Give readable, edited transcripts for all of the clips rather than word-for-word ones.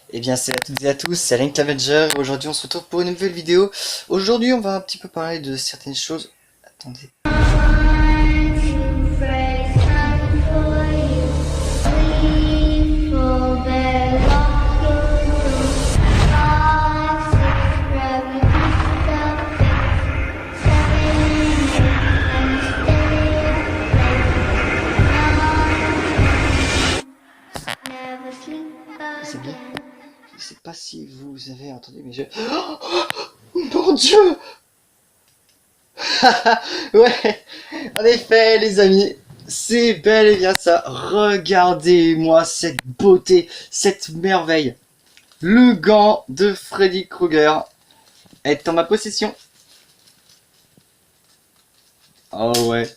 Eh bien, salut à toutes et à tous, c'est Link Avenger. Aujourd'hui, on se retrouve pour une nouvelle vidéo. Aujourd'hui, on va un petit peu parler de certaines choses. Attendez. C'est bien. Je sais pas si vous avez entendu mes yeux. Oh mon Dieu. Ouais, en effet, les amis, c'est bel et bien ça. Regardez-moi cette beauté, cette merveille. Le gant de Freddy Krueger est en ma possession. Oh ouais,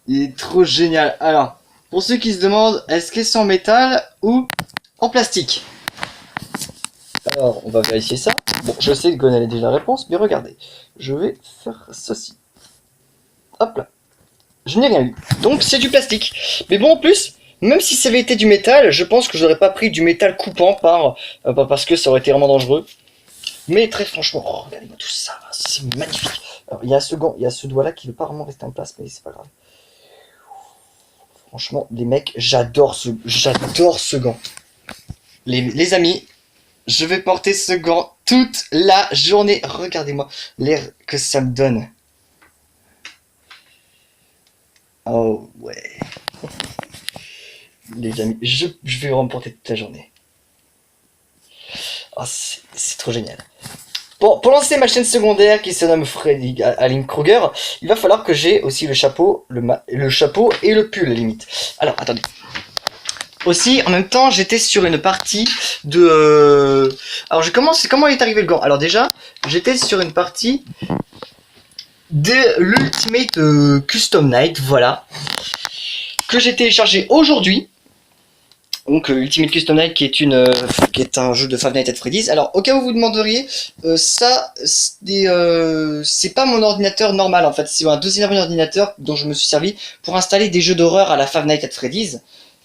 il est trop génial. Alors, pour ceux qui se demandent, est-ce que c'est en métal ou en plastique? Alors, on va vérifier ça. Bon, je sais que Gonel a déjà la réponse, mais regardez. Je vais faire ceci. Hop là. Je n'ai rien eu. Donc, c'est du plastique. Mais bon, en plus, même si ça avait été du métal, je pense que je n'aurais pas pris du métal coupant parce que ça aurait été vraiment dangereux. Mais très franchement, oh, regardez-moi tout ça. C'est magnifique. Alors, il y a ce gant, il y a ce doigt-là qui ne veut pas vraiment rester en place, mais c'est pas grave. Franchement, les mecs, j'adore ce gant. Les amis, je vais porter ce gant toute la journée. Regardez-moi l'air que ça me donne. Oh ouais. Les amis, je vais vraiment porter toute la journée. Oh, c'est trop génial. Bon, pour lancer ma chaîne secondaire qui se nomme Freddy Aline Krueger, il va falloir que j'ai aussi le chapeau, le chapeau et le pull limite. Alors, attendez. Aussi, en même temps, j'étais sur une partie de... Alors, comment est arrivé le gant? Alors déjà, j'étais sur une partie de l'Ultimate Custom Night, voilà, que j'ai téléchargé aujourd'hui. Donc Ultimate Custom Night qui est un jeu de Five Nights at Freddy's. Alors au cas où vous demanderiez, c'est pas mon ordinateur normal en fait, c'est un deuxième ordinateur dont je me suis servi pour installer des jeux d'horreur à la Five Nights at Freddy's.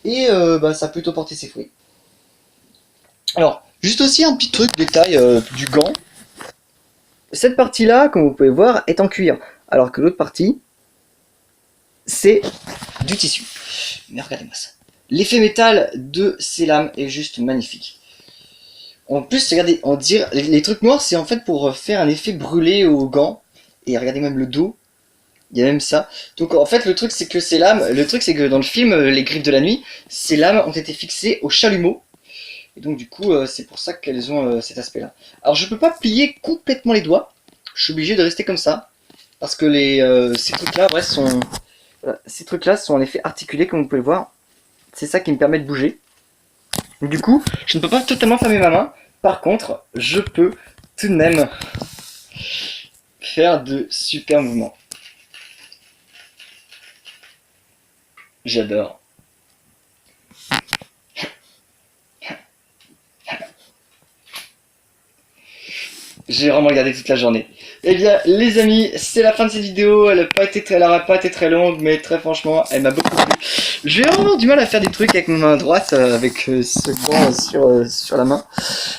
Et ça a plutôt porté ses fruits. Alors, juste aussi un petit truc, détail du gant. Cette partie-là, comme vous pouvez voir, est en cuir. Alors que l'autre partie, c'est du tissu. Mais regardez-moi ça. L'effet métal de ces lames est juste magnifique. En plus, regardez, on dirait, les trucs noirs, c'est en fait pour faire un effet brûlé au gant. Et regardez même le dos. Il y a même ça. Donc en fait, le truc c'est que dans le film Les Griffes de la Nuit, ces lames ont été fixées au chalumeau. Et donc du coup, c'est pour ça qu'elles ont cet aspect-là. Alors je peux pas plier complètement les doigts. Je suis obligé de rester comme ça. Parce que ces trucs-là, ouais, ces trucs-là sont en effet articulés, comme vous pouvez le voir. C'est ça qui me permet de bouger. Donc, du coup, je ne peux pas totalement fermer ma main. Par contre, je peux tout de même faire de super mouvements. J'adore. J'ai vraiment regardé toute la journée. Eh bien, les amis, c'est la fin de cette vidéo. Elle n'aura pas été très longue, mais très franchement, elle m'a beaucoup plu. J'ai vraiment du mal à faire des trucs avec ma main droite, avec ce gant sur la main.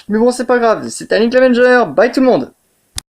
Mais bon, c'est pas grave. C'était Link Avenger. Bye tout le monde.